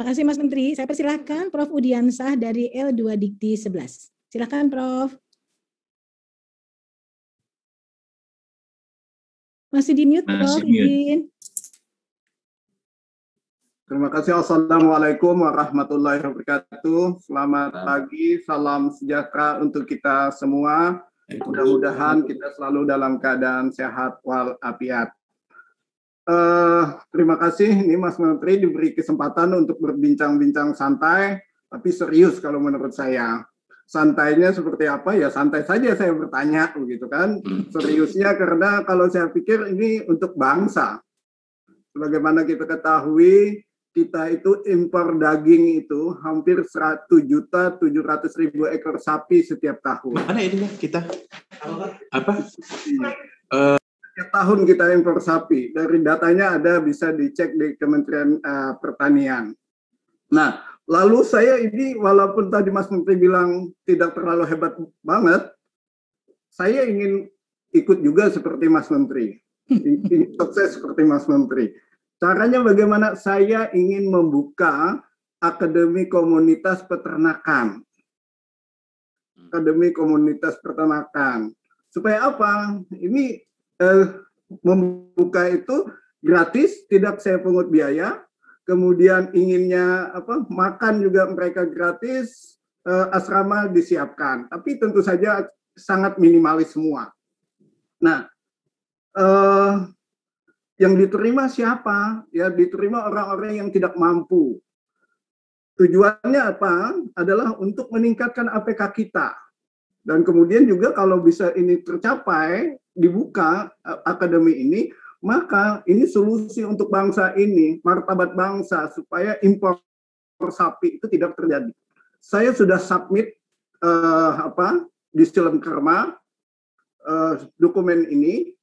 Makasih Mas Menteri. Saya persilahkan Prof. Udiansah dari L2 Dikti 11. Silakan Prof. Masih di mute Prof. Izin. Terima kasih. Assalamualaikum warahmatullahi wabarakatuh. Selamat pagi, salam sejahtera untuk kita semua. Mudah-mudahan kita selalu dalam keadaan sehat walafiat. Terima kasih, ini Mas Menteri diberi kesempatan untuk berbincang-bincang santai, tapi serius kalau menurut saya. Santainya seperti apa? Ya santai saja saya bertanya, begitu kan. Seriusnya karena kalau saya pikir ini untuk bangsa. Sebagaimana kita ketahui, kita itu impor daging itu hampir 1.700.000 ekor sapi setiap tahun. Mana ini kita? Apa? Setiap tahun kita impor sapi. Dari datanya ada, bisa dicek di Kementerian Pertanian. Nah, lalu saya ini walaupun tadi Mas Menteri bilang tidak terlalu hebat banget, saya ingin ikut juga seperti Mas Menteri. Ingin sukses seperti Mas Menteri. Caranya bagaimana? Saya ingin membuka Akademi Komunitas Peternakan. Akademi Komunitas Peternakan. Supaya apa? Ini membuka itu gratis, tidak saya pungut biaya. Kemudian inginnya apa? Makan juga mereka gratis, asrama disiapkan. Tapi tentu saja sangat minimalis semua. Nah, yang diterima siapa? Ya diterima orang-orang yang tidak mampu. Tujuannya apa? Adalah untuk meningkatkan APK kita. Dan kemudian juga kalau bisa ini tercapai, dibuka akademi ini, maka ini solusi untuk bangsa ini, martabat bangsa, supaya impor sapi itu tidak terjadi. Saya sudah submit di Silem Kerma dokumen ini,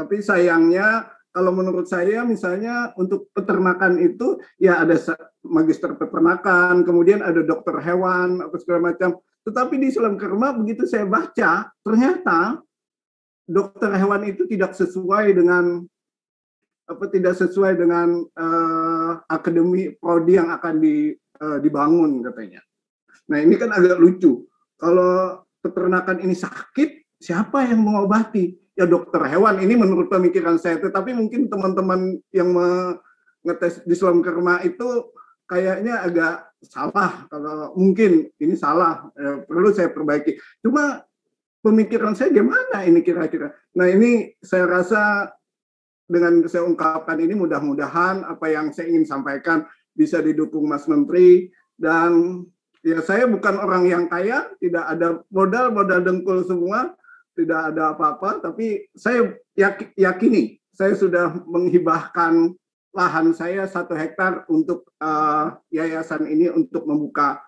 tapi sayangnya kalau menurut saya misalnya untuk peternakan itu ya ada magister peternakan, kemudian ada dokter hewan, apa segala macam. Tetapi di Silem Kerma begitu saya baca, ternyata dokter hewan itu tidak sesuai dengan akademi prodi yang akan dibangun katanya. Nah ini kan agak lucu. Kalau peternakan ini sakit, siapa yang mengobati? Ya dokter hewan, ini menurut pemikiran saya. Tetapi mungkin teman-teman yang mengetes di Silem Kerma itu kayaknya agak salah. Kalau mungkin ini salah, perlu saya perbaiki. Cuma pemikiran saya gimana ini kira-kira? Nah ini saya rasa dengan saya ungkapkan ini mudah-mudahan apa yang saya ingin sampaikan bisa didukung Mas Menteri. Dan ya saya bukan orang yang kaya, tidak ada modal dengkul semua, tidak ada apa-apa, tapi saya yakini saya sudah menghibahkan lahan saya 1 hektar untuk yayasan ini untuk membuka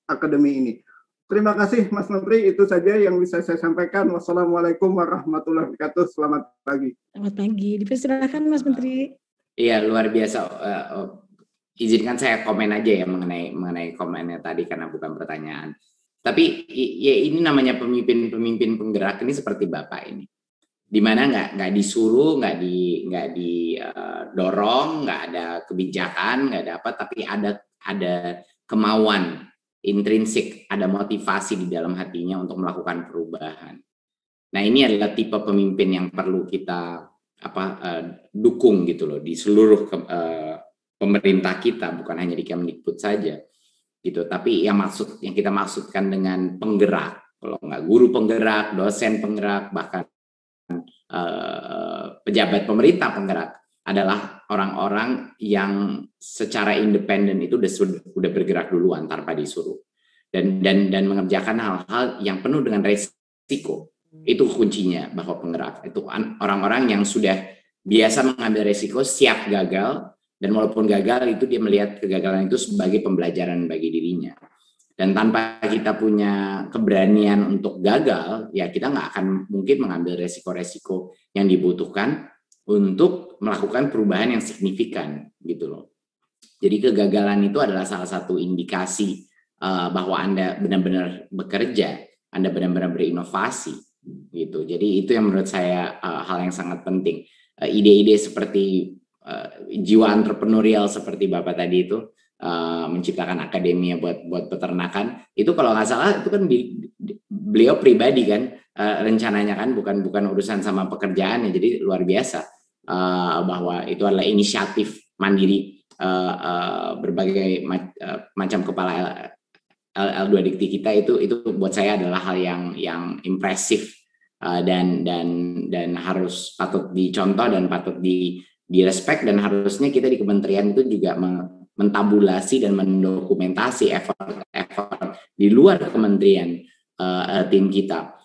akademi ini. Terima kasih Mas Menteri, itu saja yang bisa saya sampaikan. Wassalamualaikum warahmatullahi wabarakatuh. Selamat pagi. Selamat pagi. Dipersilakan Mas Menteri. Iya, luar biasa. Izinkan saya komen aja ya mengenai komennya tadi karena bukan pertanyaan. Tapi ya ini namanya pemimpin penggerak ini seperti Bapak ini, di mana nggak disuruh, nggak didorong, nggak ada kebijakan, nggak ada apa, tapi ada kemauan intrinsik, ada motivasi di dalam hatinya untuk melakukan perubahan. Nah ini adalah tipe pemimpin yang perlu kita dukung gitu loh di seluruh pemerintah kita, bukan hanya di Kemdikbud saja. Gitu, tapi yang kita maksudkan dengan penggerak, kalau nggak guru penggerak, dosen penggerak, bahkan pejabat pemerintah penggerak adalah orang-orang yang secara independen itu sudah bergerak duluan tanpa disuruh dan mengerjakan hal-hal yang penuh dengan resiko. Itu kuncinya bahwa penggerak itu orang-orang yang sudah biasa mengambil resiko, siap gagal. Dan walaupun gagal itu dia melihat kegagalan itu sebagai pembelajaran bagi dirinya. Dan tanpa kita punya keberanian untuk gagal, ya kita nggak akan mungkin mengambil resiko-resiko yang dibutuhkan untuk melakukan perubahan yang signifikan gitu loh. Jadi kegagalan itu adalah salah satu indikasi bahwa Anda benar-benar bekerja, Anda benar-benar berinovasi gitu. Jadi itu yang menurut saya hal yang sangat penting. Ide-ide seperti jiwa entrepreneurial seperti Bapak tadi itu, menciptakan akademi buat peternakan itu, kalau nggak salah itu kan beliau pribadi kan rencananya kan, bukan urusan sama pekerjaannya, jadi luar biasa bahwa itu adalah inisiatif mandiri berbagai macam kepala L2 Dikti kita. Itu buat saya adalah hal yang impresif dan harus patut dicontoh dan patut direspek, dan harusnya kita di kementerian itu juga mentabulasi dan mendokumentasi effort di luar kementerian tim kita,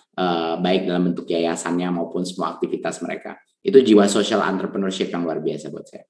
baik dalam bentuk yayasannya maupun semua aktivitas mereka. Itu jiwa social entrepreneurship yang luar biasa buat saya.